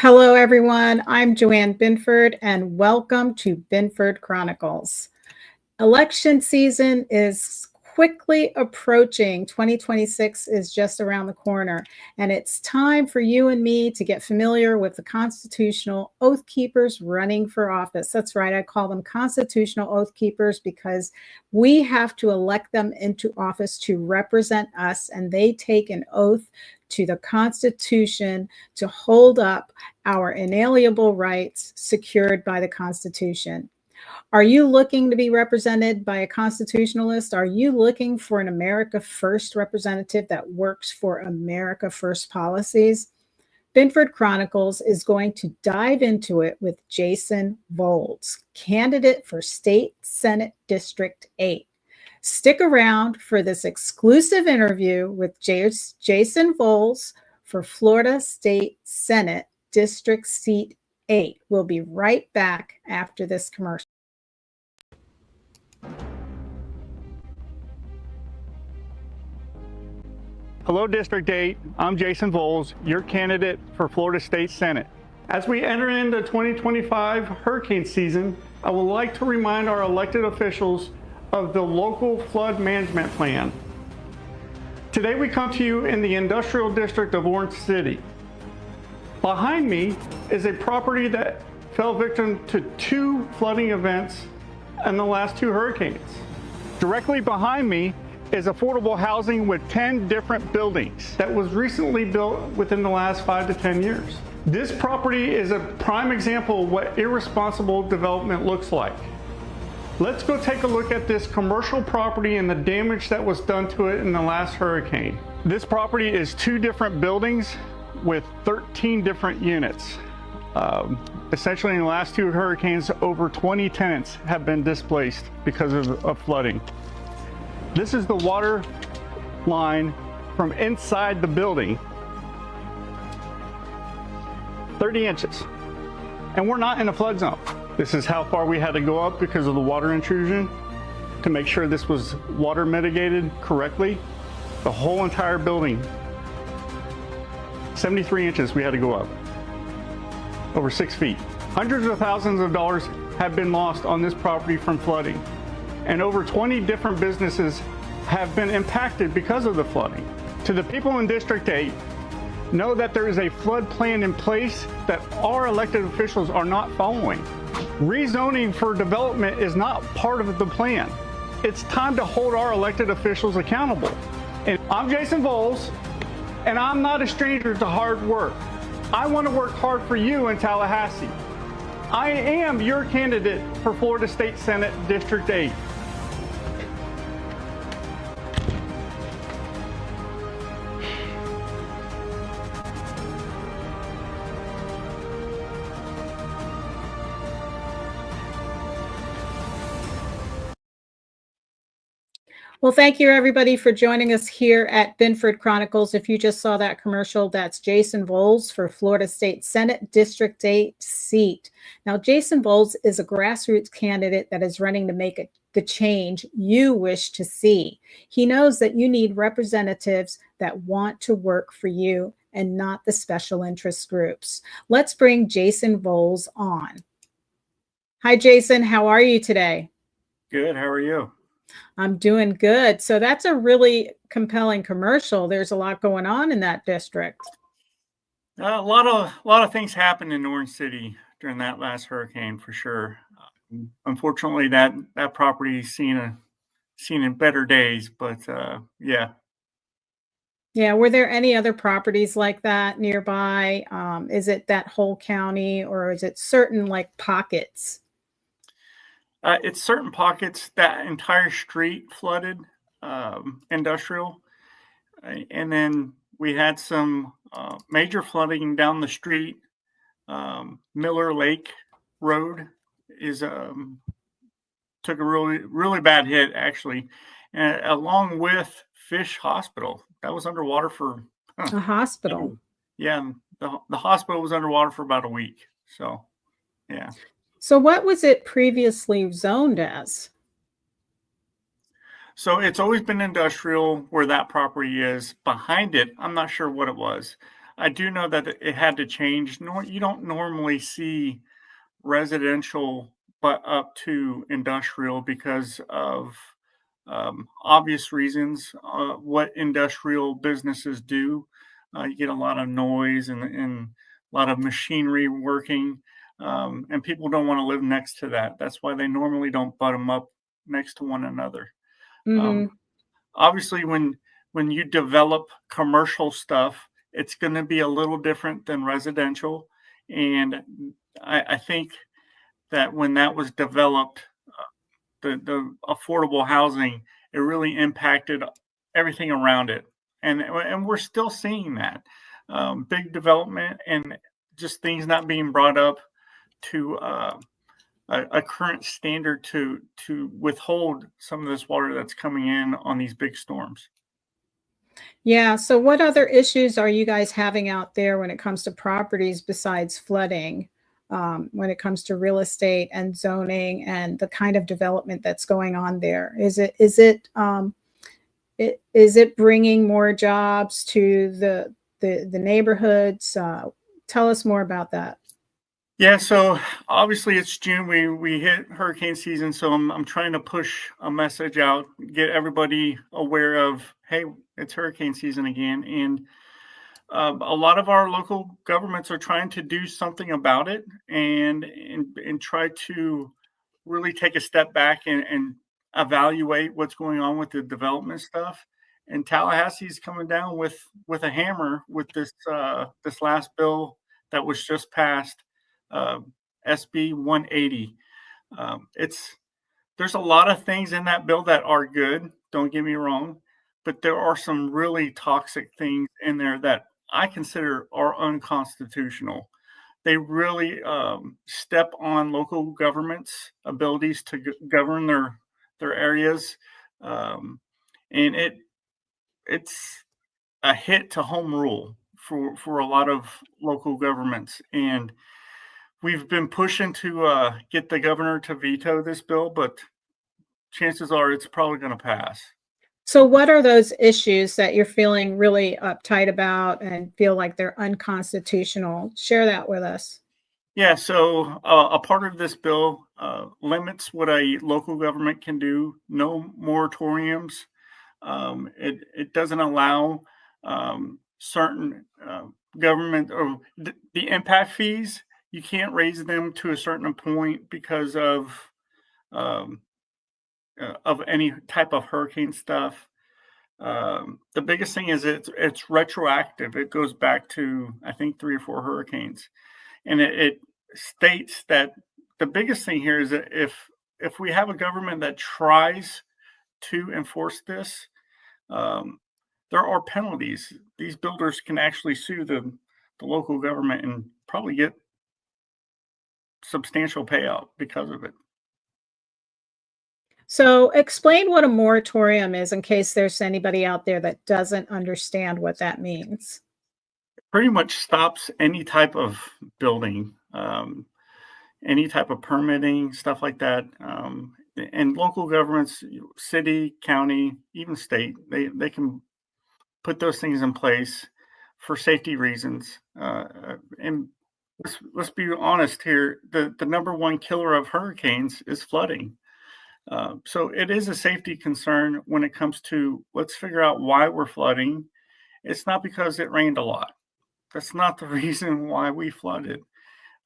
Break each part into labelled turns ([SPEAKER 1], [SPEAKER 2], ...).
[SPEAKER 1] Hello, everyone. I'm Joanne Binford, and welcome to Binford Chronicles. Election season is quickly approaching. 2026 is just around the corner, and it's time for you and me to get familiar with the constitutional oath keepers running for office. That's right, I call them constitutional oath keepers because we have to elect them into office to represent us, and they take an oath to the Constitution to hold up our inalienable rights secured by the Constitution. Are you looking to be represented by a constitutionalist? Are you looking for an America First representative that works for America First policies? Binford Chronicles is going to dive into it with Jason Voelz, candidate for State Senate District 8. Stick around for this exclusive interview with Jason Voelz for Florida State Senate District Seat 8. We'll be right back after this commercial.
[SPEAKER 2] Hello, District 8. I'm Jason Voelz, your candidate for Florida State Senate. As we enter into 2025 hurricane season, I would like to remind our elected officials of the local flood management plan. Today we come to you in the industrial district of Orange City. Behind me is a property that fell victim to 2 flooding events in the last 2 hurricanes. Directly behind me is affordable housing with 10 different buildings that was recently built within the last 5 to 10 years. This property is a prime example of what irresponsible development looks like. Let's go take a look at this commercial property and the damage that was done to it in the last hurricane. This property is 2 different buildings with 13 different units. Essentially in the last 2 hurricanes, over 20 tenants have been displaced because of flooding. This is the water line from inside the building, 30 inches, and we're not in a flood zone. This is how far we had to go up because of the water intrusion to make sure this was water mitigated correctly. The whole entire building, 73 inches we had to go up, over 6 feet. Hundreds of thousands of dollars have been lost on this property from flooding, and over 20 different businesses have been impacted because of the flooding. To the people in District 8, know that there is a flood plan in place that our elected officials are not following. Rezoning for development is not part of the plan. It's time to hold our elected officials accountable. And I'm Jason Voelz, and I'm not a stranger to hard work. I want to work hard for you in Tallahassee. I am your candidate for Florida State Senate District 8.
[SPEAKER 1] Well, thank you, everybody, for joining us here at Binford Chronicles. If you just saw that commercial, that's Jason Voelz for Florida State Senate District 8 seat. Now, Jason Voelz is a grassroots candidate that is running to make the change you wish to see. He knows that you need representatives that want to work for you and not the special interest groups. Let's bring Jason Voelz on. Hi, Jason. How are you today?
[SPEAKER 3] Good. How are you?
[SPEAKER 1] I'm doing good. So that's a really compelling commercial. There's a lot going on in that district.
[SPEAKER 3] A lot of things happened in Orange City during that last hurricane, for sure. Unfortunately, that property's seen in better days, but yeah.
[SPEAKER 1] Yeah. Were there any other properties like that nearby? Is it that whole county, or is it certain like pockets?
[SPEAKER 3] It's certain pockets. That entire street flooded, industrial. And then we had some major flooding down the street. Miller Lake Road took a really bad hit, actually, along with Fish Hospital. That was underwater for
[SPEAKER 1] a hospital.
[SPEAKER 3] Yeah, the hospital was underwater for about a week. So, yeah.
[SPEAKER 1] So what was it previously zoned as?
[SPEAKER 3] So it's always been industrial where that property is. Behind it, I'm not sure what it was. I do know that it had to change. You don't normally see residential but up to industrial because of obvious reasons. What industrial businesses do, you get a lot of noise and a lot of machinery working, and people don't want to live next to that. That's why they normally don't butt them up next to one another.
[SPEAKER 1] Hmm.
[SPEAKER 3] Um, Obviously, when you develop commercial stuff, it's going to be a little different than residential, and I think that when that was developed, the affordable housing, it really impacted everything around it, and we're still seeing that big development and just things not being brought up to a current standard to withhold some of this water that's coming in on these big storms.
[SPEAKER 1] Yeah. So, what other issues are you guys having out there when it comes to properties besides flooding? When it comes to real estate and zoning and the kind of development that's going on there, is it bringing more jobs to the neighborhoods? Tell us more about that.
[SPEAKER 3] Yeah, so obviously it's June. We hit hurricane season, so I'm trying to push a message out, get everybody aware of, hey, it's hurricane season again, and a lot of our local governments are trying to do something about it and try to really take a step back and evaluate what's going on with the development stuff. And Tallahassee's coming down with a hammer with this last bill that was just passed, uh, SB 180. It's There's a lot of things in that bill that are good. Don't get me wrong, but there are some really toxic things in there that I consider are unconstitutional. They really step on local governments' abilities to govern their areas, um, and it's a hit to home rule for a lot of local governments. And we've been pushing to get the governor to veto this bill, but chances are it's probably going to pass.
[SPEAKER 1] So, what are those issues that you're feeling really uptight about and feel like they're unconstitutional? Share that with us.
[SPEAKER 3] Yeah, so a part of this bill limits what a local government can do. No moratoriums. It doesn't allow certain government or the impact fees. You can't raise them to a certain point because um, of any type of hurricane stuff. The biggest thing is it's retroactive. It goes back to I think 3 or 4 hurricanes, and it states that the biggest thing here is that if we have a government that tries to enforce this, um, there are penalties. These builders can actually sue the local government and probably get substantial payout because of it.
[SPEAKER 1] So, explain what a moratorium is in case there's anybody out there that doesn't understand what that means.
[SPEAKER 3] Pretty much stops any type of building, any type of permitting, stuff like that. And local governments, city, county, even state, they can put those things in place for safety reasons. And let's be honest here: the number one killer of hurricanes is flooding. So it is a safety concern when it comes to let's figure out why we're flooding. It's not because it rained a lot. That's not the reason why we flooded.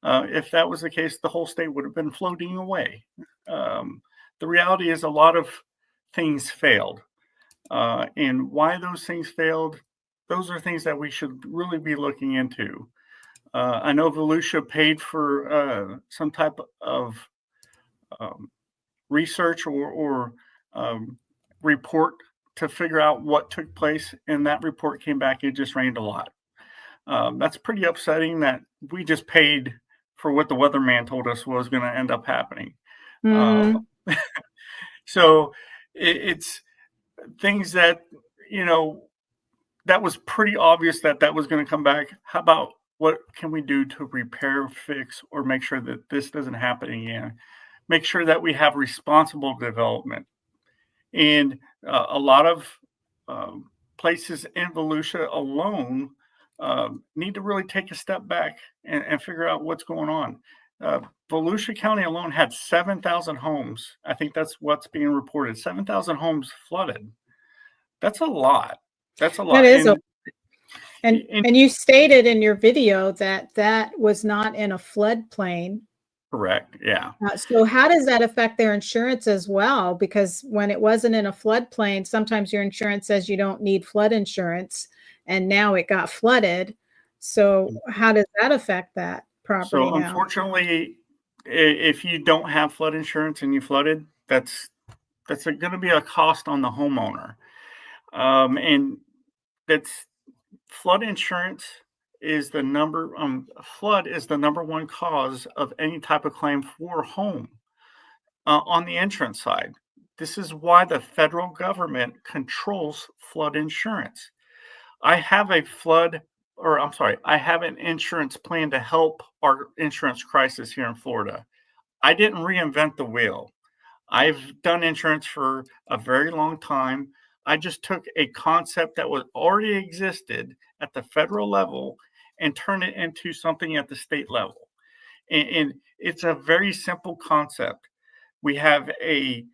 [SPEAKER 3] If that was the case, the whole state would have been floating away. Um, the reality is a lot of things failed. And why those things failed, those are things that we should really be looking into. I know Volusia paid for some type of um, research or report to figure out what took place, and that report came back. It just rained a lot. That's pretty upsetting that we just paid for what the weatherman told us was going to end up happening. Uh,
[SPEAKER 1] Mm.
[SPEAKER 3] so it's things that, you know, that was pretty obvious that that was going to come back. How about what can we do to repair, fix, or make sure that this doesn't happen again? Make sure that we have responsible development. And a lot of places in Volusia alone need to really take a step back and figure out what's going on. Volusia County alone had 7,000 homes. I think that's what's being reported. 7,000 homes flooded. That's a lot. That's a lot.
[SPEAKER 1] That is and you stated in your video that that was not in a floodplain.
[SPEAKER 3] Correct. Yeah.
[SPEAKER 1] So how does that affect their insurance as well? Because when it wasn't in a floodplain, sometimes your insurance says you don't need flood insurance, and now it got flooded. So how does that affect that property
[SPEAKER 3] So
[SPEAKER 1] now?
[SPEAKER 3] unfortunately, if you don't have flood insurance and you flooded, that's going to be a cost on the homeowner. And that's flood insurance is the flood is the number one cause of any type of claim for home on the insurance side. This is why the federal government controls flood insurance. I have an insurance plan to help our insurance crisis here in Florida. I didn't reinvent the wheel. I've done insurance for a very long time. I just took a concept that was already existed at the federal level and turned it into something at the state level. And it's a very simple concept. We have a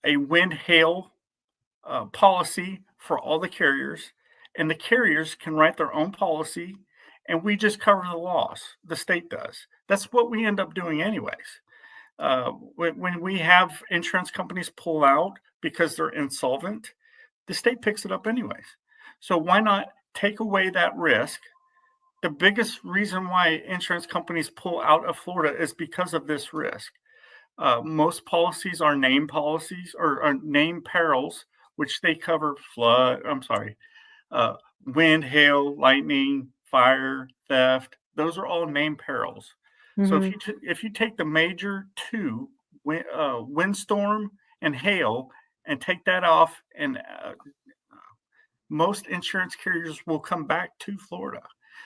[SPEAKER 3] wind hail policy for all the carriers, and the carriers can write their own policy, and we just cover the loss. The state does. That's what we end up doing anyways. When we have insurance companies pull out because they're insolvent, the state picks it up anyways. So why not take away that risk? The biggest reason why insurance companies pull out of Florida is because of this risk. Most policies are name policies or name perils, which they cover wind, hail, lightning, fire, theft. Those are all name perils. So if you take the major two, windstorm and hail, and take that off, and most insurance carriers will come back to Florida.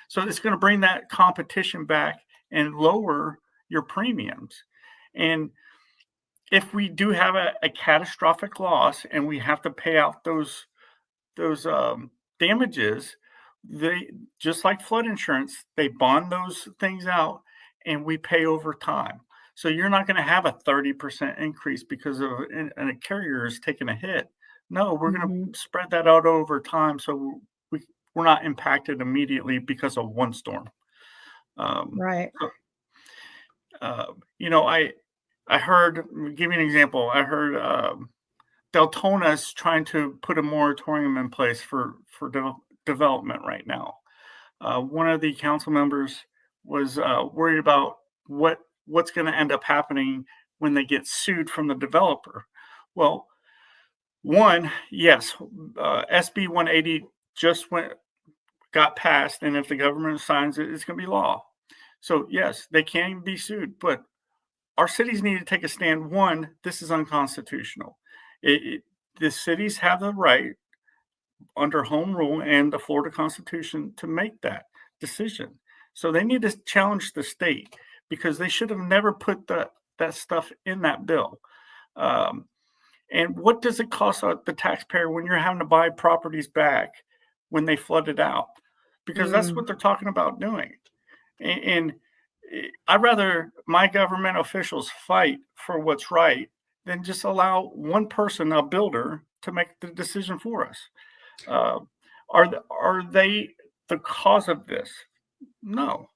[SPEAKER 3] So it's going to bring that competition back and lower your premiums. And if we do have a catastrophic loss and we have to pay out those damages, they, just like flood insurance, they bond those things out and we pay over time. So you're not going to have a 30% increase because of a carrier is taking a hit. No, we're going to spread that out over time, so we're not impacted immediately because of one storm.
[SPEAKER 1] Right.
[SPEAKER 3] I heard, give me an example. I heard Deltona's trying to put a moratorium in place for development right now. One of the council members was worried about what's going to end up happening when they get sued from the developer. Well, one, yes, SB 180 just got passed, and if the government signs it, it's going to be law. So yes, they can be sued, but our cities need to take a stand. One, this is unconstitutional. The cities have the right under home rule and the Florida Constitution to make that decision. So they need to challenge the state because they should have never put that stuff in that bill. And what does it cost the taxpayer when you're having to buy properties back when they flooded out? Because that's what they're talking about doing. And I'd rather my government officials fight for what's right than just allow one person, a builder, to make the decision for us. Are they the cause of this? No.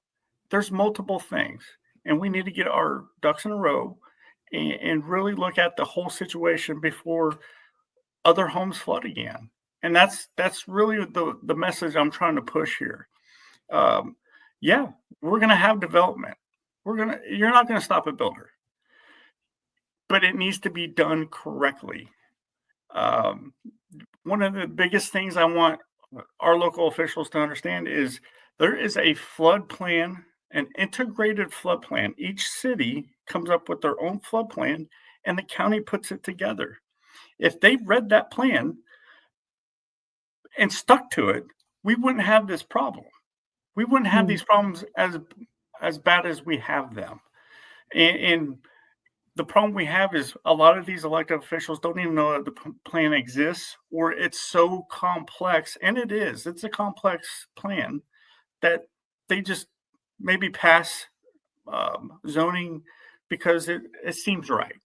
[SPEAKER 3] There's multiple things, and we need to get our ducks in a row and really look at the whole situation before other homes flood again. And that's really the message I'm trying to push here. Yeah, we're going to have development. You're not going to stop a builder, but it needs to be done correctly. One of the biggest things I want our local officials to understand is there is a flood plan, an integrated flood plan. Each city comes up with their own flood plan, and the county puts it together. If they read that plan and stuck to it, we wouldn't have this problem. We wouldn't have these problems as bad as we have them. And the problem we have is a lot of these elected officials don't even know that the plan exists, or it's so complex, and it's a complex plan, that they just maybe pass zoning because it seems right.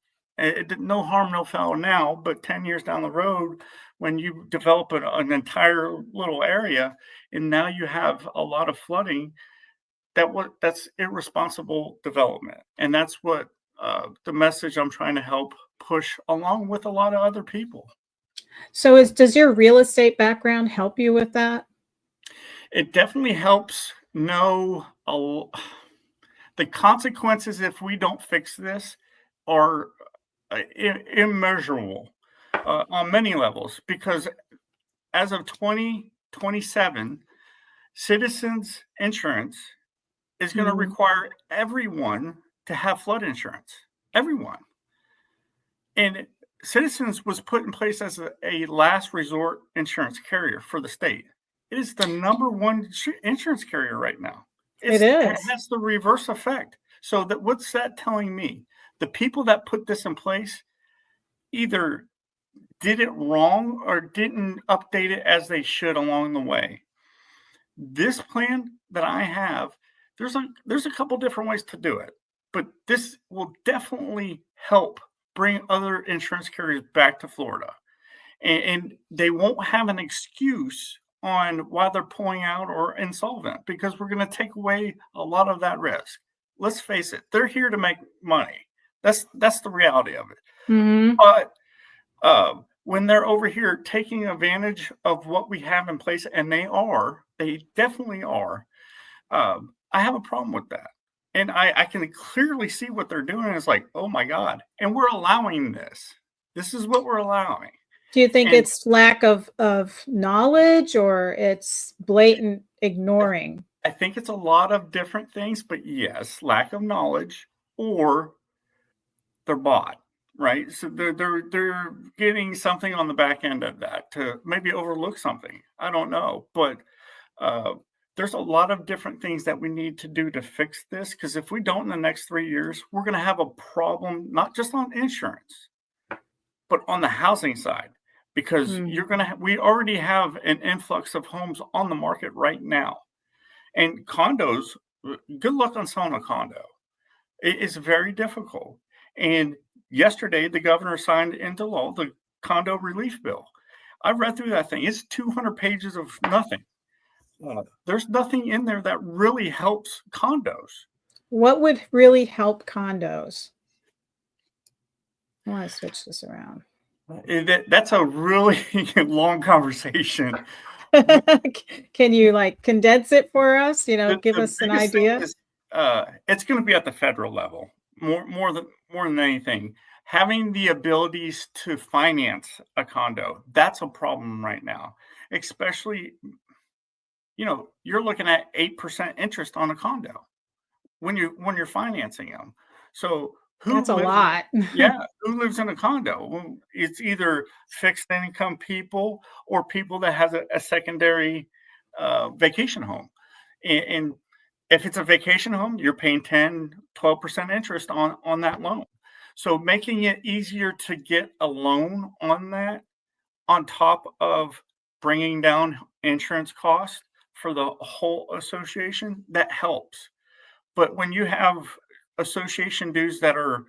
[SPEAKER 3] No harm, no foul now, but 10 years down the road, when you develop an entire little area and now you have a lot of flooding, that's irresponsible development. And that's what the message I'm trying to help push along with a lot of other people.
[SPEAKER 1] So does your real estate background help you with that?
[SPEAKER 3] It definitely helps know the consequences if we don't fix this are immeasurable on many levels, because as of 2027, citizens insurance is going to require everyone to have flood insurance. Everyone. And Citizens was put in place as a last resort insurance carrier for the state. It is the number one insurance carrier right now.
[SPEAKER 1] It
[SPEAKER 3] It
[SPEAKER 1] is.
[SPEAKER 3] has the reverse effect. So what's that telling me? The people that put this in place either did it wrong or didn't update it as they should along the way. This plan that I have, there's a couple different ways to do it, but this will definitely help bring other insurance carriers back to Florida. And they won't have an excuse on why they're pulling out or insolvent, because we're going to take away a lot of that risk. Let's face it, they're here to make money. That's the reality of it.
[SPEAKER 1] Mm-hmm.
[SPEAKER 3] But when they're over here taking advantage of what we have in place, and they definitely are, I have a problem with that. And I can clearly see what they're doing. It's like, oh my God. And we're allowing this. This is what we're allowing.
[SPEAKER 1] Do you think it's lack of knowledge, or it's blatant ignoring?
[SPEAKER 3] I think it's a lot of different things, but yes, lack of knowledge, or they're bought, right? So they're getting something on the back end of that to maybe overlook something. I don't know, but there's a lot of different things that we need to do to fix this, because if we don't in the next 3 years, we're going to have a problem, not just on insurance, but on the housing side, because we already have an influx of homes on the market right now. And condos, good luck on selling a condo. It is very difficult. And yesterday, the governor signed into law the condo relief bill. I read through that thing. It's 200 pages of nothing. There's nothing in there that really helps condos.
[SPEAKER 1] What would really help condos? I want to switch this around.
[SPEAKER 3] That's a really long conversation.
[SPEAKER 1] Can you condense it for us? Give us an idea.
[SPEAKER 3] It's going to be at the federal level more than anything. Having the abilities to finance a condo, that's a problem right now. Especially, you're looking at 8% interest on a condo when you're financing them. So
[SPEAKER 1] that's a lot.
[SPEAKER 3] Who lives in a condo? Well, it's either fixed income people or people that have a secondary vacation home. And if it's a vacation home, you're paying 10-12% interest on that loan. So making it easier to get a loan on that, on top of bringing down insurance costs for the whole association, that helps. But when you have association dues that are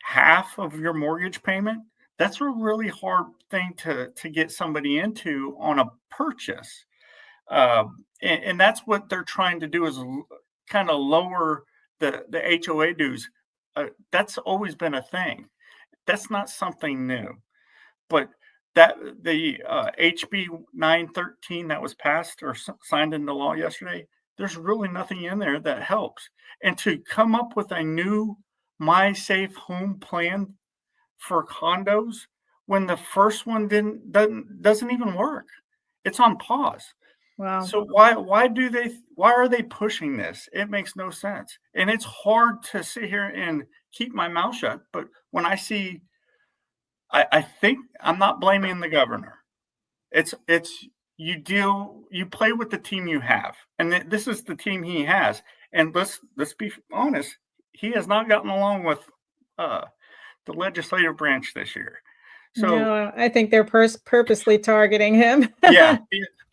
[SPEAKER 3] half of your mortgage payment, that's a really hard thing to get somebody into on a purchase. And that's what they're trying to do, is kind of lower the HOA dues. That's always been a thing. That's not something new. But that the HB 913 that was passed or signed into law yesterday, there's really nothing in there that helps. And to come up with a new My Safe Home plan for condos when the first one doesn't even work. It's on pause.
[SPEAKER 1] Wow.
[SPEAKER 3] So why are they pushing this? It makes no sense. And it's hard to sit here and keep my mouth shut. But when I see, I think I'm not blaming the governor. It's you play with the team you have, and this is the team he has. And let's be honest, he has not gotten along with the legislative branch this year. So
[SPEAKER 1] no, I think they're purposely targeting him.
[SPEAKER 3] yeah,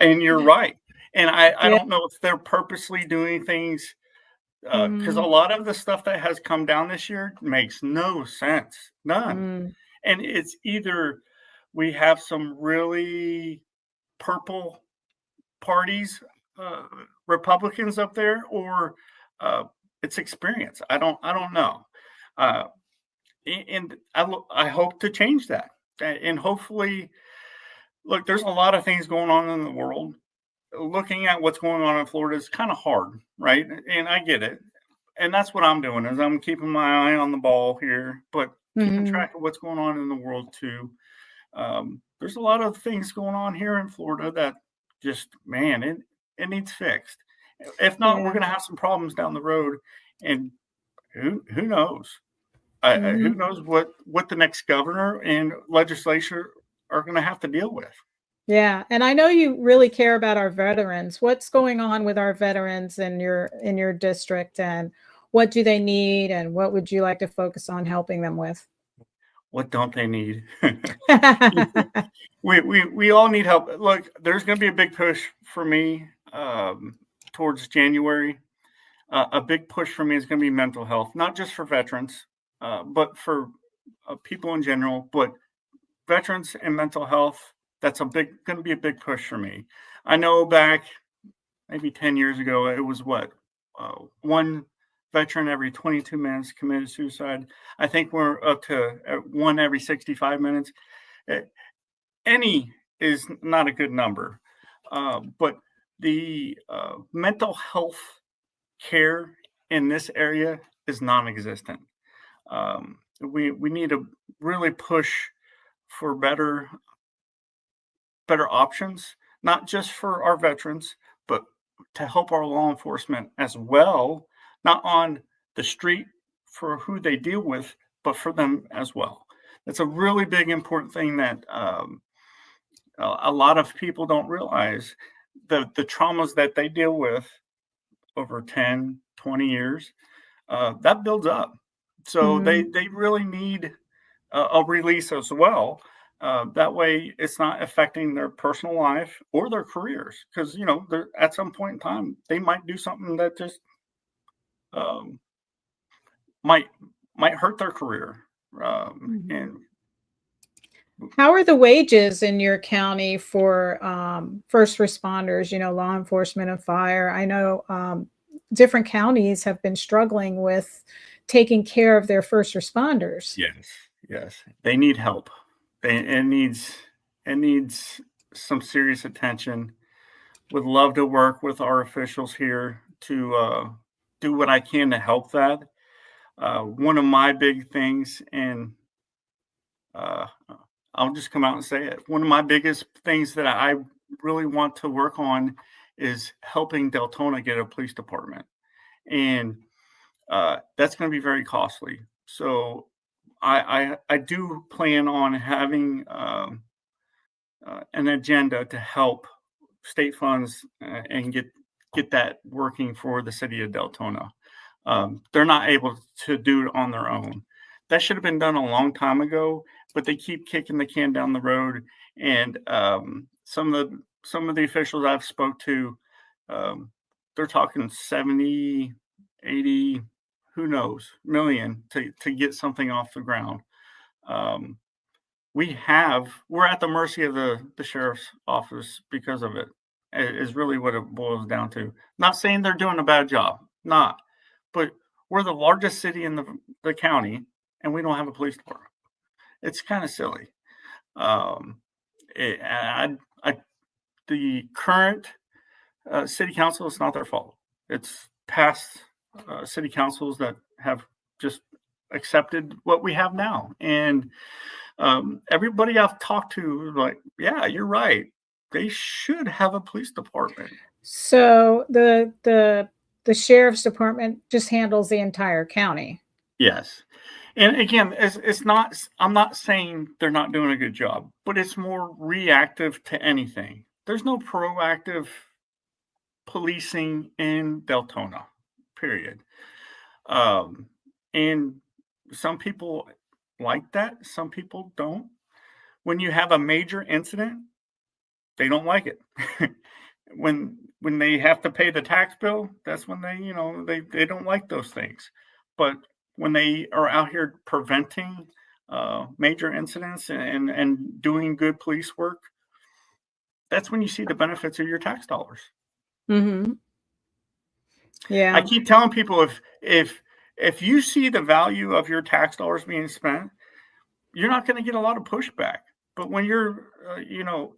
[SPEAKER 3] and you're right. And I
[SPEAKER 1] Yeah.
[SPEAKER 3] don't know if they're purposely doing things because a
[SPEAKER 1] Mhm.
[SPEAKER 3] lot of the stuff that has come down this year makes no sense, none.
[SPEAKER 1] Mm.
[SPEAKER 3] And it's either we have some really purple parties, Republicans up there, or it's experience. I don't know. Uh, and I hope to change that. And hopefully, look, there's a lot of things going on in the world. Looking at what's going on in Florida is kind of hard, right? And I get it. And that's what I'm doing is I'm keeping my eye on the ball here, but keeping
[SPEAKER 1] Mhm.
[SPEAKER 3] track of what's going on in the world too. There's a lot of things going on here in Florida that just, man, it needs fixed. If not, we're
[SPEAKER 1] Yeah.
[SPEAKER 3] going to have some problems down the road, and who knows? Who
[SPEAKER 1] Mhm.
[SPEAKER 3] knows what the next governor and legislature are going to have to deal with?
[SPEAKER 1] Yeah, and I know you really care about our veterans. What's going on with our veterans in your district, and what do they need, and what would you like to focus on helping them with?
[SPEAKER 3] What don't they need? We all need help. Look, there's going to be a big push for me towards January. A big push for me is going to be mental health, not just for veterans, but for people in general. But veterans and mental health, that's going to be a big push for me. I know back maybe 10 years ago, it was one veteran every 22 minutes committed suicide. I think we're up to one every 65 minutes. Uh, Any is not a good number, but the mental health care in this area is non-existent. We need to really push for better options, not just for our veterans, but to help our law enforcement as well, not on the street for who they deal with, but for them as well. That's a really big important thing that a lot of people don't realize the traumas that they deal with over 10, 20 years that builds up. So
[SPEAKER 1] Mhm.
[SPEAKER 3] they really need a release as well. That way, it's not affecting their personal life or their careers. Because they're, at some point in time, they might do something that just um, might might hurt their career.
[SPEAKER 1] Mhm.
[SPEAKER 3] And
[SPEAKER 1] How are the wages in your county for first responders, law enforcement and fire? I know different counties have been struggling with taking care of their first responders.
[SPEAKER 3] yes, yes, they need help. It needs some serious attention. Would love to work with our officials here to do what I can to help that. One of my big things, and uh, I'll just come out and say it. One of my biggest things that I really want to work on is helping Deltona get a police department, and that's going to be very costly. So I do plan on having an agenda to help state funds and get that working for the city of Deltona. They're not able to do it on their own. That should have been done a long time ago, but they keep kicking the can down the road. And some of the officials I've spoke to, um, they're talking 70, 80, who knows, million to get something off the ground. Um, we're at the mercy of the sheriff's office because of it. Is really what it boils down to. Not saying they're doing a bad job, not, but we're the largest city in the county, and we don't have a police department. It's kind of silly. Um, I the current city council, it's not their fault. It's past city councils that have just accepted what we have now, and everybody I've talked to is like, yeah, you're right. They should have a police department.
[SPEAKER 1] So the sheriff's department just handles the entire county.
[SPEAKER 3] Yes. And again, it's not, I'm not saying they're not doing a good job, but it's more reactive to anything. There's no proactive policing in Deltona, period. Um, and some people like that. Some people don't. When you have a major incident, they don't like it. When they have to pay the tax bill, that's when they don't like those things. But when they are out here preventing major incidents and doing good police work, that's when you see the benefits of your tax dollars.
[SPEAKER 1] Mm-hmm.
[SPEAKER 3] I
[SPEAKER 1] Yeah.
[SPEAKER 3] keep telling people, if you see the value of your tax dollars being spent, you're not going to get a lot of pushback. But when you're,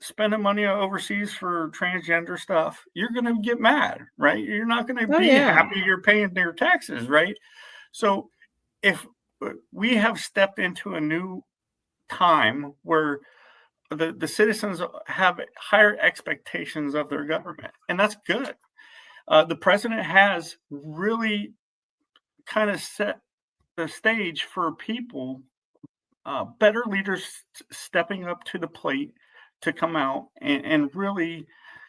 [SPEAKER 3] spending money overseas for transgender stuff, you're going to get mad, right? You're not going to
[SPEAKER 1] Oh,
[SPEAKER 3] be
[SPEAKER 1] yeah.
[SPEAKER 3] happy you're paying their taxes, right? So if we have stepped into a new time where the citizens have higher expectations of their government, and that's good. The president has really kind of set the stage for people, better leaders stepping up to the plate to come out and really,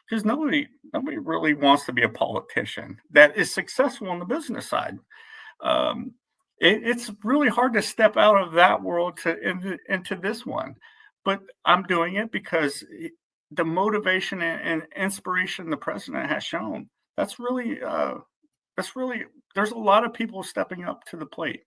[SPEAKER 3] because nobody really wants to be a politician that is successful on the business side. It's really hard to step out of that world into this one, but I'm doing it because the motivation and inspiration the president has shown. That's really there's a lot of people stepping up to the plate.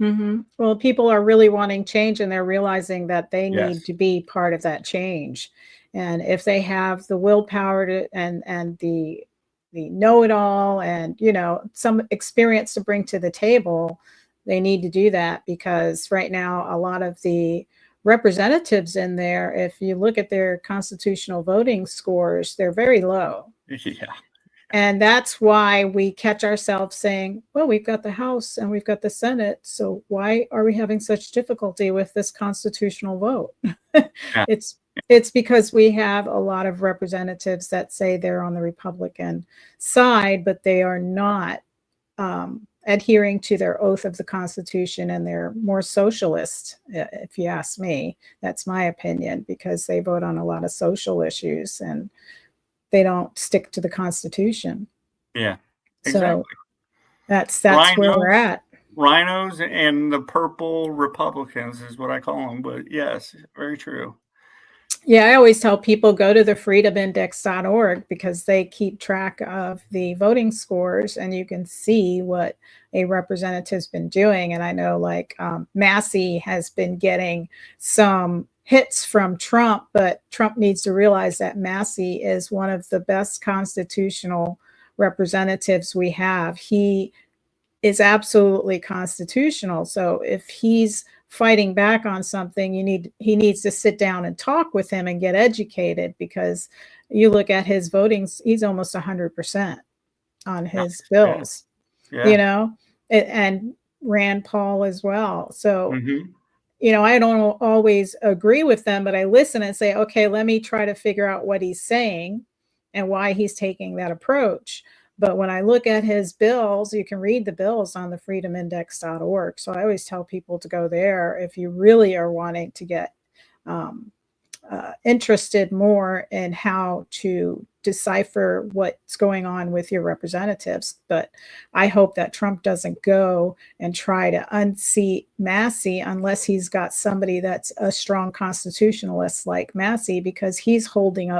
[SPEAKER 1] Mm-hmm. Well, people are really wanting change, and they're realizing that they need
[SPEAKER 3] Yes.
[SPEAKER 1] to be part of that change. And if they have the willpower to and the know-it-all and some experience to bring to the table, they need to do that, because right now a lot of the representatives in there, if you look at their constitutional voting scores, they're very low.
[SPEAKER 3] Yeah.
[SPEAKER 1] And that's why we catch ourselves saying, well, we've got the House and we've got the Senate, so why are we having such difficulty with this constitutional vote?
[SPEAKER 3] Yeah.
[SPEAKER 1] It's because we have a lot of representatives that say they're on the Republican side, but they are not adhering to their oath of the Constitution, and they're more socialist, if you ask me. That's my opinion, because they vote on a lot of social issues and they don't stick to the Constitution.
[SPEAKER 3] Yeah,
[SPEAKER 1] So
[SPEAKER 3] exactly.
[SPEAKER 1] that's where we're
[SPEAKER 3] Rhinos,
[SPEAKER 1] at.
[SPEAKER 3] rhinos and the purple Republicans is what I call them. But yes, very true.
[SPEAKER 1] Yeah, I always tell people, go to the freedomindex.org, because they keep track of the voting scores and you can see what a representative's been doing. And I know, like, Massey has been getting some hits from Trump, but Trump needs to realize that Massey is one of the best constitutional representatives we have. He is absolutely constitutional. So if he's fighting back on something, he needs to sit down and talk with him and get educated, because you look at his voting, he's almost 100% on his bills.
[SPEAKER 3] Yeah.
[SPEAKER 1] And Rand Paul as well. So
[SPEAKER 3] Mm-hmm.
[SPEAKER 1] I don't always agree with them, but I listen and say, okay, let me try to figure out what he's saying and why he's taking that approach. But when I look at his bills, you can read the bills on the freedomindex.org. So I always tell people to go there if you really are wanting to get interested more in how to decipher what's going on with your representatives. But I hope that Trump doesn't go and try to unseat Massey unless he's got somebody that's a strong constitutionalist like Massey, because he's holding it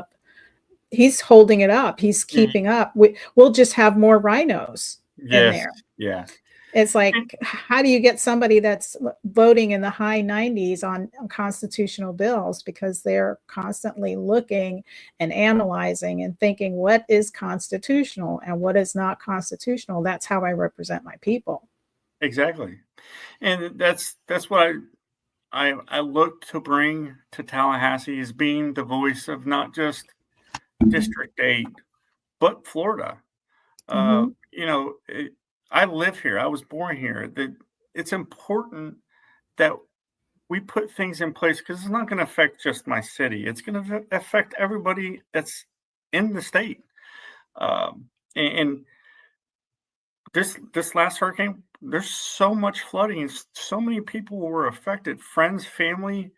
[SPEAKER 1] up. He's keeping up. We'll just have more rhinos in there.
[SPEAKER 3] Yeah.
[SPEAKER 1] It's like, how do you get somebody that's voting in the high 90s on constitutional bills? Because they're constantly looking and analyzing and thinking, what is constitutional and what is not constitutional? That's how I represent my people.
[SPEAKER 3] Exactly. And that's what I look to bring to Tallahassee, is being the voice of not just District 8, but Florida. I live here. I was born here. It's important that we put things in place, because it's not going to affect just my city. It's going to affect everybody that's in the state. And this last hurricane, there's so much flooding. So many people were affected. Friends, family,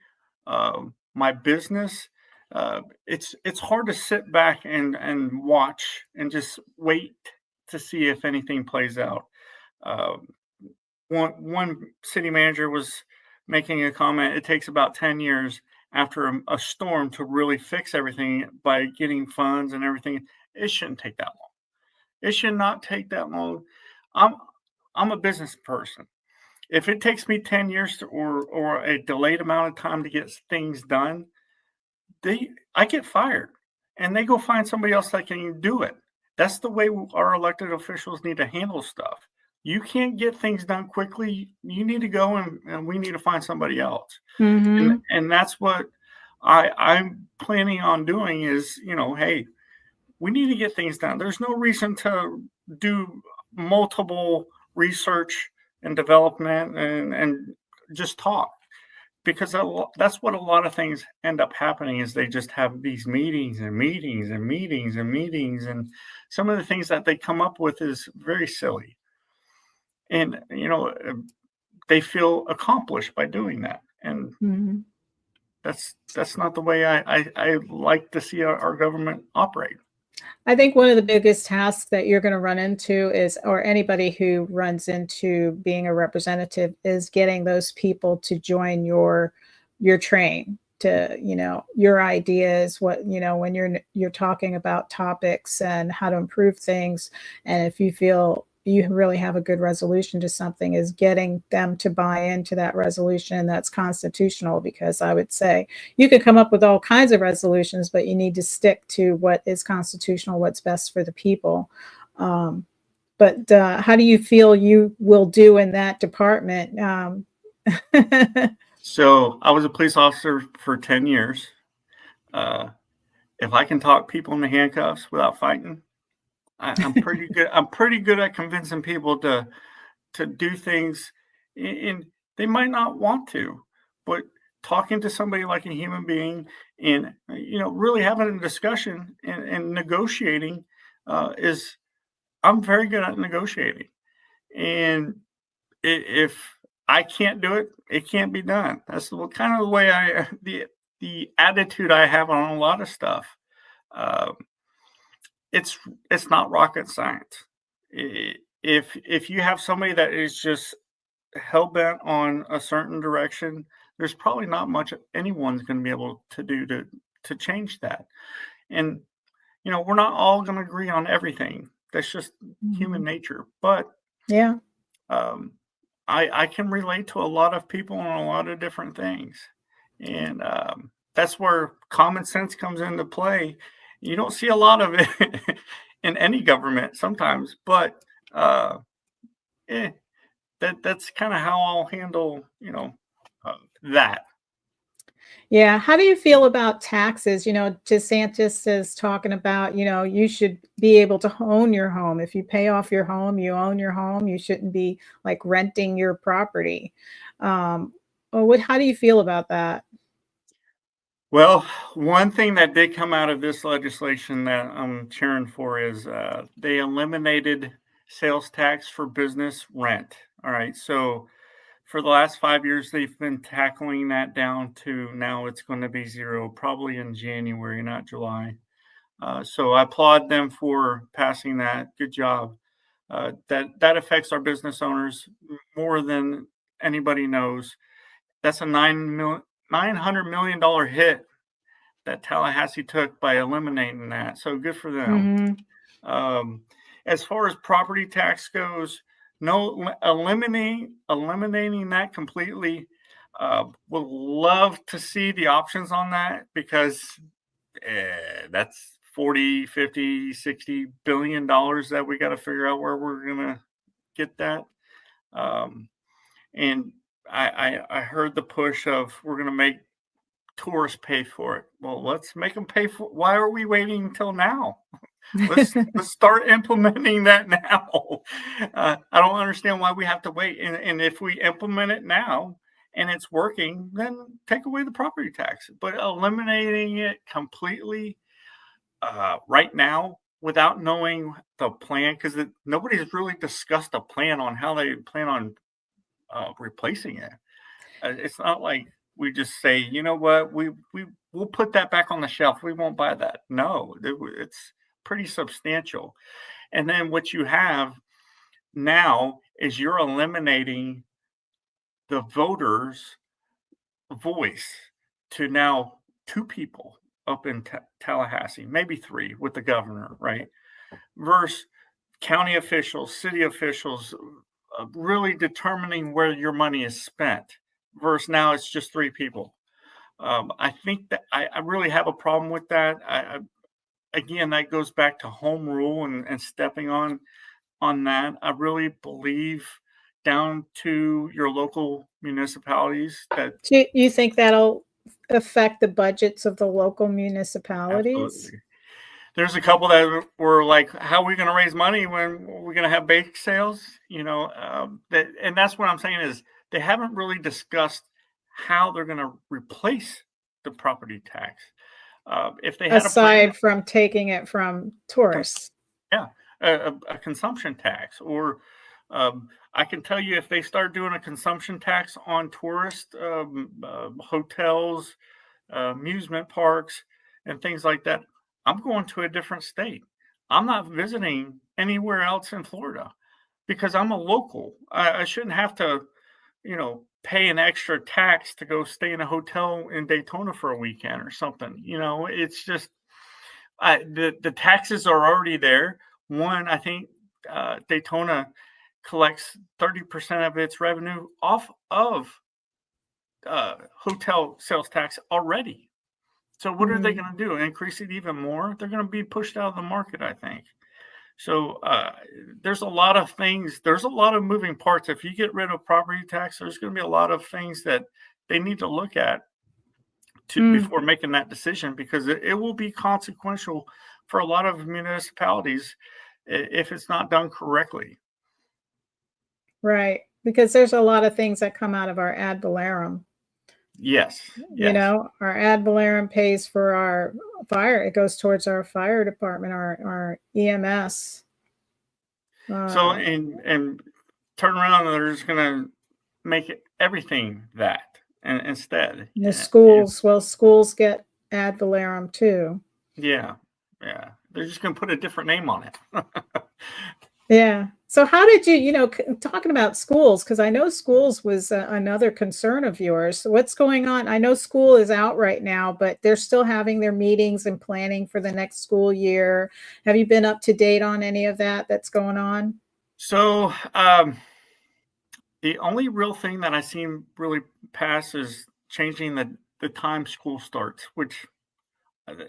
[SPEAKER 3] my business. It's hard to sit back and watch and just wait to see if anything plays out. One city manager was making a comment, it takes about 10 years after a storm to really fix everything by getting funds and everything. It shouldn't take that long. It should not take that long. I'm a business person. If it takes me 10 years or a delayed amount of time to get things done, I get fired and they go find somebody else that can do it. That's the way our elected officials need to handle stuff. You can't get things done quickly. You need to go and we need to find somebody else.
[SPEAKER 1] Mhm.
[SPEAKER 3] And that's what I'm planning on doing is, hey, we need to get things done. There's no reason to do multiple research and development and just talk, because that's what a lot of things end up happening is they just have these meetings and meetings and meetings and meetings, and some of the things that they come up with is very silly, and they feel accomplished by doing that, and
[SPEAKER 1] Mhm.
[SPEAKER 3] that's not the way I like to see our government operate.
[SPEAKER 1] I think one of the biggest tasks that you're gonna run into is, or anybody who runs into being a representative, is getting those people to join your train to, your ideas, what, when you're talking about topics and how to improve things. And if you feel you really have a good resolution to something, is getting them to buy into that resolution that's constitutional. Because I would say you could come up with all kinds of resolutions, but you need to stick to what is constitutional, what's best for the people. But how do you feel you will do in that department?
[SPEAKER 3] So I was a police officer for 10 years. Uh, if I can talk people into handcuffs without fighting, I'm pretty good. I'm pretty good at convincing people to do things, and they might not want to, but talking to somebody like a human being and really having a discussion and negotiating is I'm very good at negotiating, and if I can't do it, it can't be done. That's kind of the way the attitude I have on a lot of stuff. Um, it's not rocket science. If you have somebody that is just hell bent on a certain direction, there's probably not much anyone's going to be able to do to change that. And we're not all going to agree on everything. That's just human
[SPEAKER 1] Mhm.
[SPEAKER 3] nature. But
[SPEAKER 1] Yeah.
[SPEAKER 3] um, I can relate to a lot of people on a lot of different things, and that's where common sense comes into play. You don't see a lot of it in any government sometimes, but uh, eh, that's kind of how I'll handle uh, that.
[SPEAKER 1] Yeah. How do you feel about taxes? DeSantis is talking about, you should be able to own your home. If you pay off your home, you own your home. You shouldn't be like renting your property. How do you feel about that?
[SPEAKER 3] Well, one thing that did come out of this legislation that I'm cheering for is they eliminated sales tax for business rent. All right, so for the last 5 years, they've been tackling that down to now it's going to be zero, probably in January, not July. So I applaud them for passing that. Good job. That affects our business owners more than anybody knows. That's a $900 million hit that Tallahassee took by eliminating that. So good for them.
[SPEAKER 1] Mhm.
[SPEAKER 3] Um, as far as property tax goes, no, eliminating that completely. Would love to see the options on that, because that's 40, 50, 60 billion dollars that we got to figure out where we're going to get that. Um, and I heard the push of we're going to make tourists pay for it. Well, let's make them pay for. Why are we waiting until now? Let's start implementing that now. I don't understand why we have to wait. And if we implement it now and it's working, then take away the property tax. But eliminating it completely right now without knowing the plan, because nobody's really discussed a plan on how they plan on replacing it. It's not like we just say, you know what, we'll put that back on the shelf. We won't buy that. No, it's pretty substantial. And then what you have now is you're eliminating the voters voice to now 2 people up in Tallahassee, maybe 3 with the governor, right? Versus county officials, city officials, really determining where your money is spent. Versus now it's just 3 people. I think that I really have a problem with that. Again, that goes back to home rule and stepping on that. I really believe down to your local municipalities that
[SPEAKER 1] Do you think that'll affect the budgets of the local municipalities?
[SPEAKER 3] absolutely. There's a couple that were like, "How are we going to raise money when we're going to have bake sales?" And that's what I'm saying is they haven't really discussed how they're going to replace the property tax. If they had
[SPEAKER 1] Aside from taking it from tourists.
[SPEAKER 3] Yeah, a consumption tax, or I can tell you if they start doing a consumption tax on tourist hotels, amusement parks, and things like that, I'm going to a different state. I'm not visiting anywhere else in Florida because I'm a local. I shouldn't have to, pay an extra tax to go stay in a hotel in Daytona for a weekend or something. It's just the taxes are already there. One, I think Daytona collects 30% of its revenue off of hotel sales tax already. So what are they going to do? Increase it even more? They're going to be pushed out of the market, I think. So there's a lot of things. There's a lot of moving parts. If you get rid of property tax, there's going to be a lot of things that they need to look at before making that decision, because it will be consequential for a lot of municipalities if it's not done correctly.
[SPEAKER 1] Right. Because there's a lot of things that come out of our ad valorem.
[SPEAKER 3] Yes.
[SPEAKER 1] Our ad valorem pays for our fire. It goes towards our fire department, our EMS.
[SPEAKER 3] So and turn around, they're just going to make everything that instead.
[SPEAKER 1] The schools, schools get ad valorem too.
[SPEAKER 3] Yeah. They're just going to put a different name on it.
[SPEAKER 1] Yeah. So how did you, talking about schools, because I know schools was another concern of yours. What's going on? I know school is out right now, but they're still having their meetings and planning for the next school year. Have you been up to date on any of that's going on?
[SPEAKER 3] So the only real thing that I seen really pass is changing the time school starts, which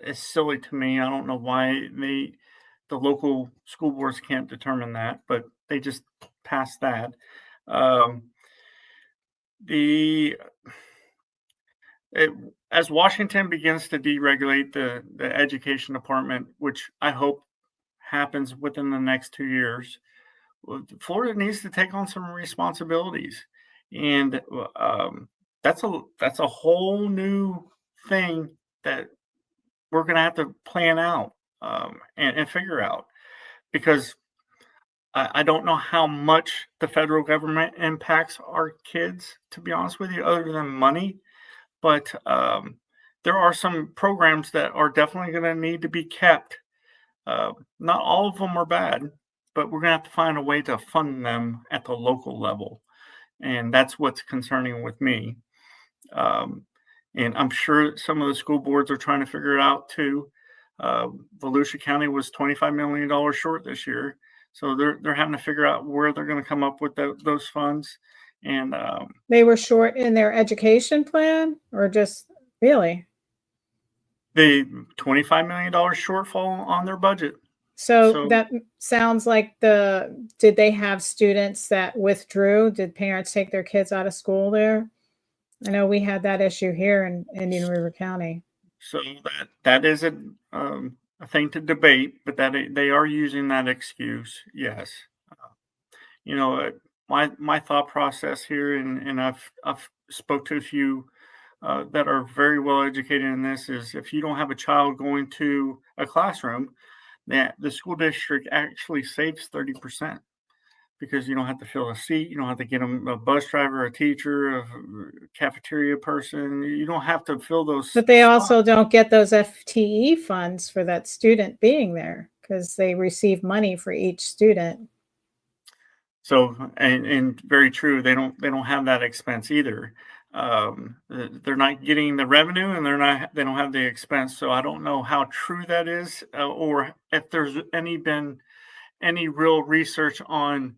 [SPEAKER 3] is silly to me. I don't know why the local school boards can't determine that, but they just passed that. As Washington begins to deregulate the education department, which I hope happens within the next 2 years, Florida needs to take on some responsibilities, and that's a whole new thing that we're going to have to plan out and figure out, because I don't know how much the federal government impacts our kids, to be honest with you, other than money. But there are some programs that are definitely going to need to be kept. Not all of them are bad, but we're going to have to find a way to fund them at the local level. And that's what's concerning with me. And I'm sure some of the school boards are trying to figure it out too. Volusia County was $25 million short this year. So they're having to figure out where they're going to come up with those funds. And
[SPEAKER 1] they were short in their education plan, or just really?
[SPEAKER 3] The $25 million shortfall on their budget.
[SPEAKER 1] So that sounds like did they have students that withdrew? Did parents take their kids out of school there? I know we had that issue here in Indian River County. So
[SPEAKER 3] that is a thing to debate, but that they are using that excuse. Yes. My thought process here, and I've spoke to a few that are very well educated in this, is if you don't have a child going to a classroom, that the school district actually saves 30%, because you don't have to fill a seat, you don't have to get them a bus driver, a teacher, a cafeteria person. You don't have to fill those.
[SPEAKER 1] But they also don't get those FTE funds for that student being there, because they receive money for each student.
[SPEAKER 3] So, and very true, they don't have that expense either. They're not getting the revenue, and they don't have the expense. So I don't know how true that is, or if there's been any real research on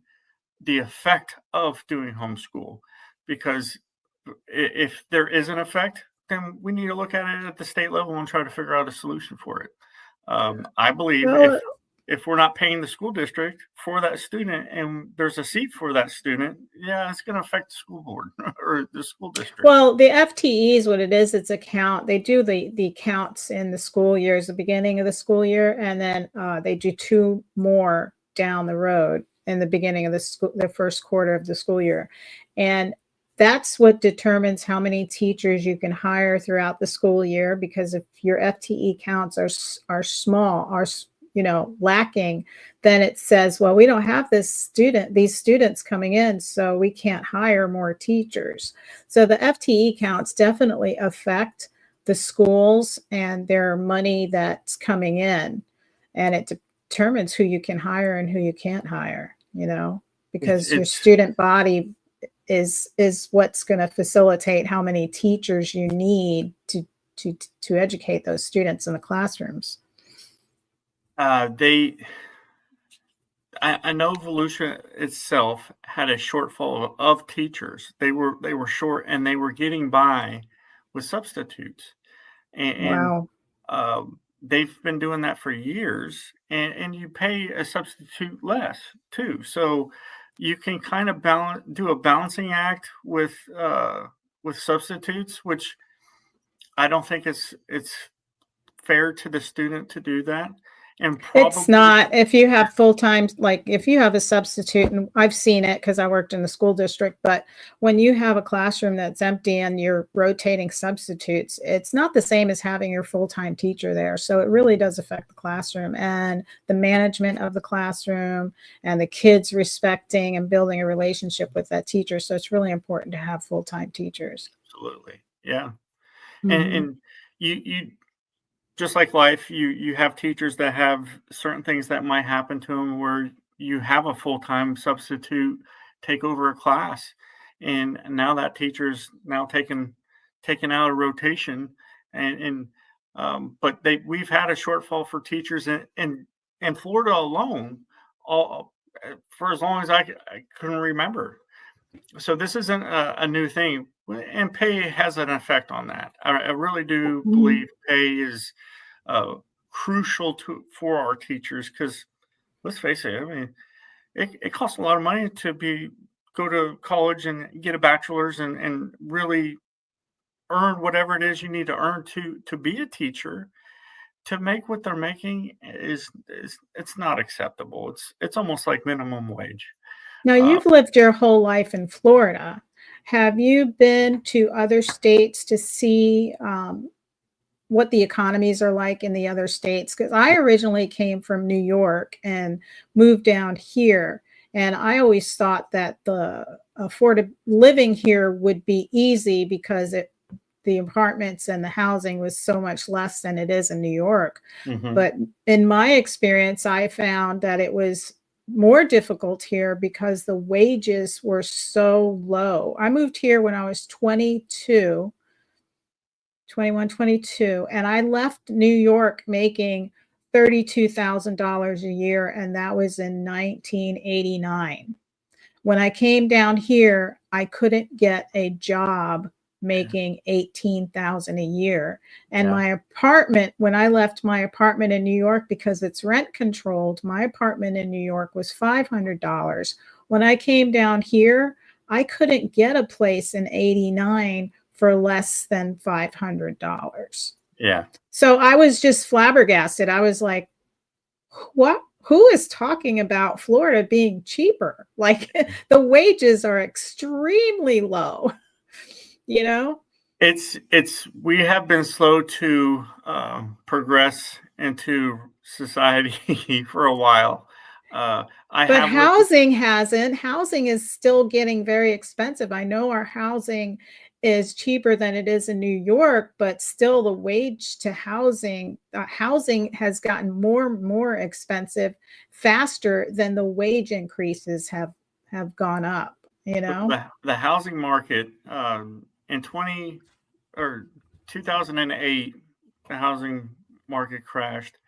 [SPEAKER 3] the effect of doing homeschool, because if there is an effect, then we need to look at it at the state level and try to figure out a solution for it. I believe
[SPEAKER 1] Well,
[SPEAKER 3] if we're not paying the school district for that student and there's a seat for that student, yeah, it's going to affect the school board or the school district.
[SPEAKER 1] well, the FTE is what it is. It's a count. They do the counts in the school years, the beginning of the school year, and then they do 2 more down the road in the beginning of the first quarter of the school year. And that's what determines how many teachers you can hire throughout the school year, because if your FTE counts are small, lacking, then it says, well, we don't have these students coming in, so we can't hire more teachers. So the FTE counts definitely affect the schools and their money that's coming in, and it determines who you can hire and who you can't hire, because your student body is what's going to facilitate how many teachers you need to educate those students in the classrooms.
[SPEAKER 3] I know Volusia itself had a shortfall of teachers. They were short, and they were getting by with substitutes. And
[SPEAKER 1] Wow.
[SPEAKER 3] They've been doing that for years, and you pay a substitute less too. So you can kind of do a balancing act with substitutes, which I don't think it's fair to the student to do that. And
[SPEAKER 1] it's not. If you have full-time, like if you have a substitute, and I've seen it because I worked in the school district, but when you have a classroom that's empty and you're rotating substitutes, it's not the same as having your full-time teacher there. So it really does affect the classroom and the management of the classroom and the kids respecting and building a relationship with that teacher. So it's really important to have full-time teachers.
[SPEAKER 3] Absolutely. Yeah.
[SPEAKER 1] Mm-hmm.
[SPEAKER 3] And you just like life, you have teachers that have certain things that might happen to them where you have a full-time substitute take over a class, and now that teacher's now taken out of rotation, but we've had a shortfall for teachers in Florida alone for as long as I couldn't remember. So this isn't a new thing, and pay has an effect on that. I really do believe pay is crucial for our teachers, because let's face it, I mean, it costs a lot of money to go to college and get a bachelor's and really earn whatever it is you need to earn to be a teacher. To make what they're making is it's not acceptable. It's almost like minimum wage.
[SPEAKER 1] Now, you've lived your whole life in Florida. Have you been to other states to see what the economies are like in the other states? Because I originally came from New York and moved down here. And I always thought that the living here would be easy because the apartments and the housing was so much less than it is in New York.
[SPEAKER 3] Mm-hmm.
[SPEAKER 1] But in my experience, I found that it was more difficult here because the wages were so low. I moved here when I was 21, 22, and I left New York making $32,000 a year, and that was in 1989. When I came down here, I couldn't get a job making $18,000 a year. And my apartment, when I left my apartment in New York, because it's rent controlled, my apartment in New York was $500. When I came down here, I couldn't get a place in 89 for less than $500.
[SPEAKER 3] Yeah.
[SPEAKER 1] So I was just flabbergasted. I was like, what? Who is talking about Florida being cheaper? Like the wages are extremely low.
[SPEAKER 3] We have been slow to progress into society for a while.
[SPEAKER 1] But housing hasn't. Housing is still getting very expensive. I know our housing is cheaper than it is in New York, but still the wage to housing has gotten more and more expensive faster than the wage increases have have gone up, you know?
[SPEAKER 3] The housing market in 2008, the housing market crashed.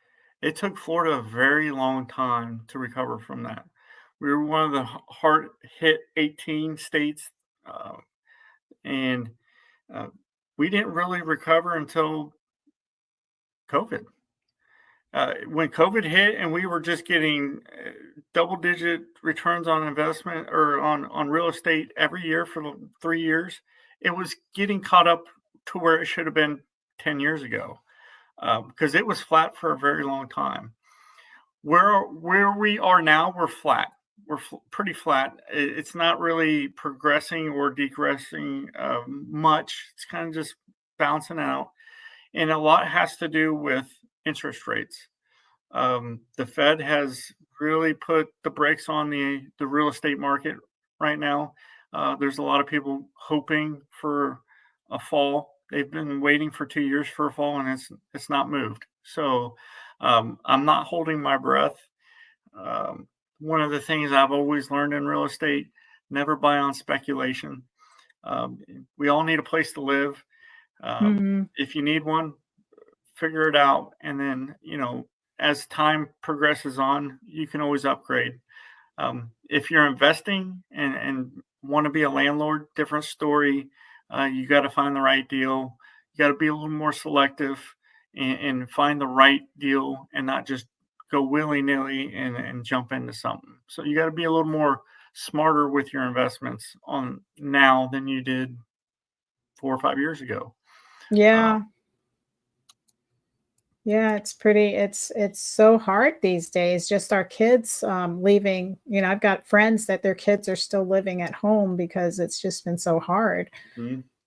[SPEAKER 3] It took Florida a very long time to recover from that. We were one of the hard hit 18 states, and we didn't really recover until COVID. When COVID hit and we were just getting double-digit returns on investment or on real estate every year for 3 years, it was getting caught up to where it should have been 10 years ago, because it was flat for a very long time. Where we are now, we're flat. We're pretty flat. It's not really progressing or degressing much. It's kind of just bouncing out. And a lot has to do with interest rates. The Fed has really put the brakes on the real estate market right now. There's a lot of people hoping for a fall. They've been waiting for 2 years for a fall, and it's not moved. So I'm not holding my breath. One of the things I've always learned in real estate: never buy on speculation. We all need a place to live. If you need one, figure it out, and then as time progresses on, you can always upgrade. If you're investing and want to be a landlord, different story. You got to find the right deal. You got to be a little more selective and find the right deal, and not just go willy-nilly and jump into something. So you got to be a little more smarter with your investments on now than you did 4 or 5 years ago.
[SPEAKER 1] Yeah. Yeah, it's so hard these days. Just our kids leaving. I've got friends that their kids are still living at home because it's just been so hard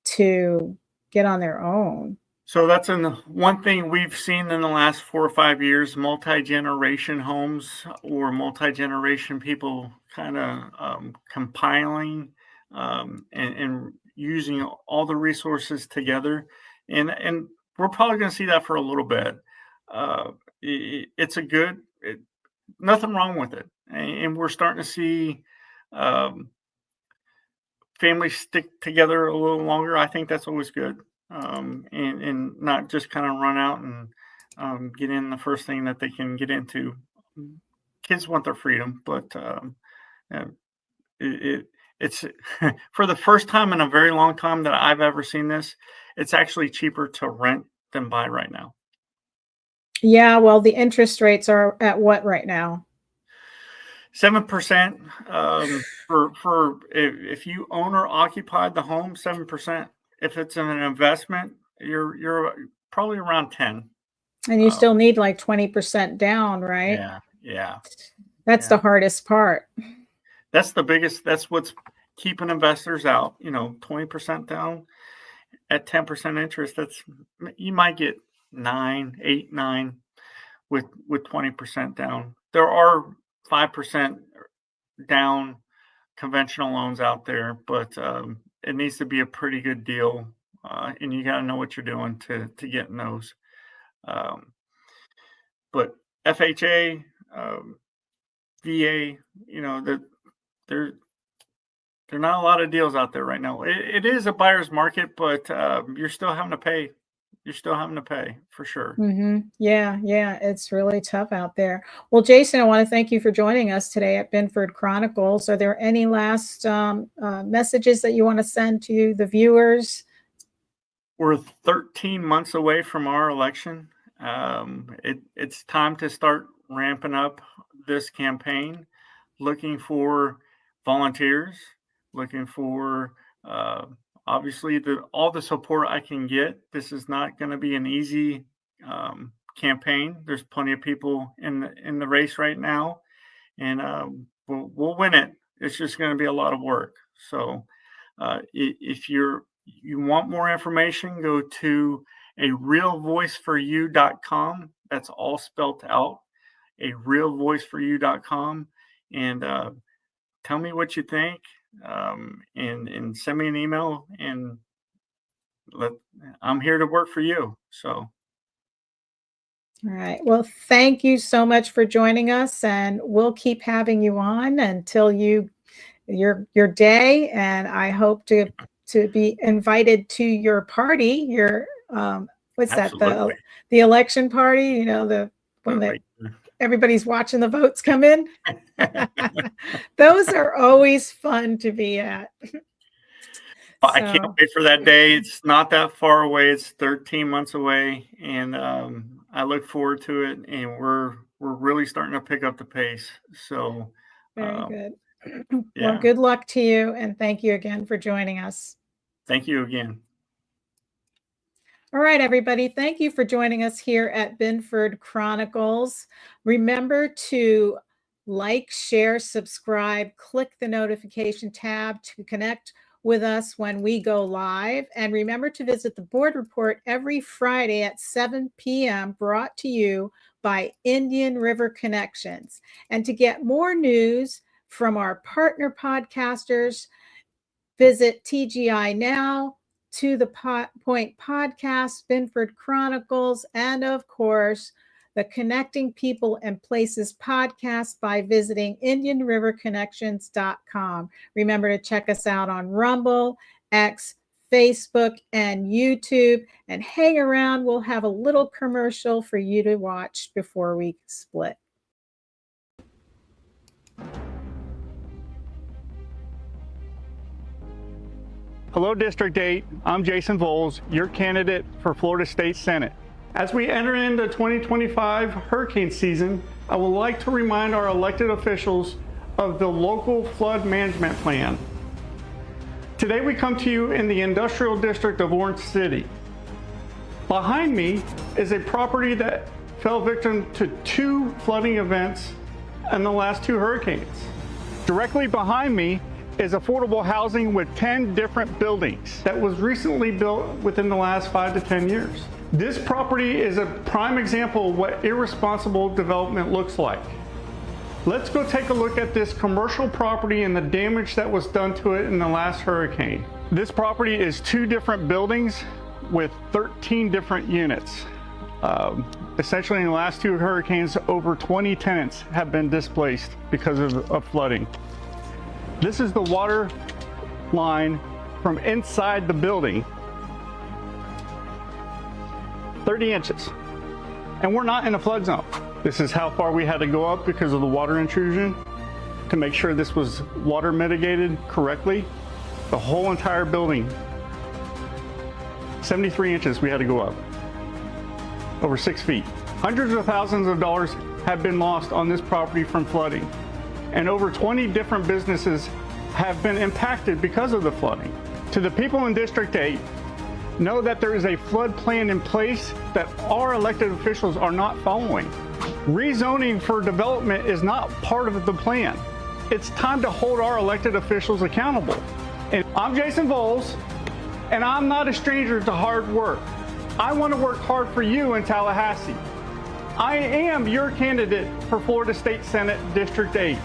[SPEAKER 1] to get on their own.
[SPEAKER 3] So that's one thing we've seen in the last 4 or 5 years: multi-generation homes or multi-generation people kind of compiling and using all the resources together. And we're probably going to see that for a little bit. It's nothing wrong with it. And we're starting to see families stick together a little longer. I think that's always good. And not just kind of run out and get in the first thing that they can get into. Kids want their freedom, but it's for the first time in a very long time that I've ever seen this, it's actually cheaper to rent than buy right now.
[SPEAKER 1] Yeah, well, the interest rates are at what right now?
[SPEAKER 3] 7%. For if you own or occupy the home, 7%. If it's in an investment, you're probably around 10.
[SPEAKER 1] And you still need like 20% down, right?
[SPEAKER 3] Yeah.
[SPEAKER 1] That's the hardest part.
[SPEAKER 3] That's the biggest. That's what's keeping investors out. 20% down at 10% interest. You might get 8, 9 with 20% down. There are 5% down conventional loans out there, but it needs to be a pretty good deal, and you got to know what you're doing to get in those. But FHA, VA, there are not a lot of deals out there right now. It is a buyer's market, but you're still having to pay. You're still having to pay for sure.
[SPEAKER 1] Yeah, it's really tough out there. Well, Jason, I want to thank you for joining us today at Binford Chronicles. Are there any last messages that you want to send to the viewers?
[SPEAKER 3] We're 13 months away from our election. It's time to start ramping up this campaign, looking for volunteers, looking for obviously all the support I can get. This is not going to be an easy campaign. There's plenty of people in the race right now, and we'll win it. It's just going to be a lot of work. So if you want more information, go to arealvoiceforyou.com. That's all spelled out. arealvoiceforyou.com, and tell me what you think, and send me an email, and I'm here to work for you. So.
[SPEAKER 1] All right. Well, thank you so much for joining us, and we'll keep having you on until you your day, and I hope to be invited to your party. Your what's
[SPEAKER 3] Absolutely.
[SPEAKER 1] that? The election party. You know, the when
[SPEAKER 3] Right.
[SPEAKER 1] everybody's watching the votes come in. Those are always fun to be at.
[SPEAKER 3] I can't wait for that day. It's not that far away. It's 13 months away, and I look forward to it. And we're really starting to pick up the pace. So
[SPEAKER 1] very good.
[SPEAKER 3] Yeah.
[SPEAKER 1] Well, good luck to you, and thank you again for joining us.
[SPEAKER 3] Thank you again.
[SPEAKER 1] All right, everybody. Thank you for joining us here at Binford Chronicles. Remember to like, share, subscribe, click the notification tab to connect with us when we go live. And remember to visit the board report every Friday at 7 p.m. brought to you by Indian River Connections. And to get more news from our partner podcasters, visit TGI Now, To the Point Podcast, Binford Chronicles, and of course, the Connecting People and Places podcast by visiting IndianRiverConnections.com. Remember to check us out on Rumble, X, Facebook, and YouTube, and hang around. We'll have a little commercial for you to watch before we split.
[SPEAKER 2] Hello, District 8. I'm Jason Voelz, your candidate for Florida State Senate. As we enter into 2025 hurricane season, I would like to remind our elected officials of the local flood management plan. Today we come to you in the industrial district of Orange City. Behind me is a property that fell victim to 2 flooding events in the last 2 hurricanes. Directly behind me is affordable housing with 10 different buildings that was recently built within the last 5 to 10 years. This property is a prime example of what irresponsible development looks like. Let's go take a look at this commercial property and the damage that was done to it in the last hurricane. This property is 2 different buildings with 13 different units. Essentially in the last 2 hurricanes, over 20 tenants have been displaced because of flooding. This is the water line from inside the building, 30 inches. And we're not in a flood zone. This is how far we had to go up because of the water intrusion to make sure this was water mitigated correctly. The whole entire building, 73 inches we had to go up, over 6 feet. Hundreds of thousands of dollars have been lost on this property from flooding. And over 20 different businesses have been impacted because of the flooding. To the people in District 8, know that there is a flood plan in place that our elected officials are not following. Rezoning for development is not part of the plan. It's time to hold our elected officials accountable. And I'm Jason Voelz, and I'm not a stranger to hard work. I want to work hard for you in Tallahassee. I am your candidate for Florida State Senate District 8.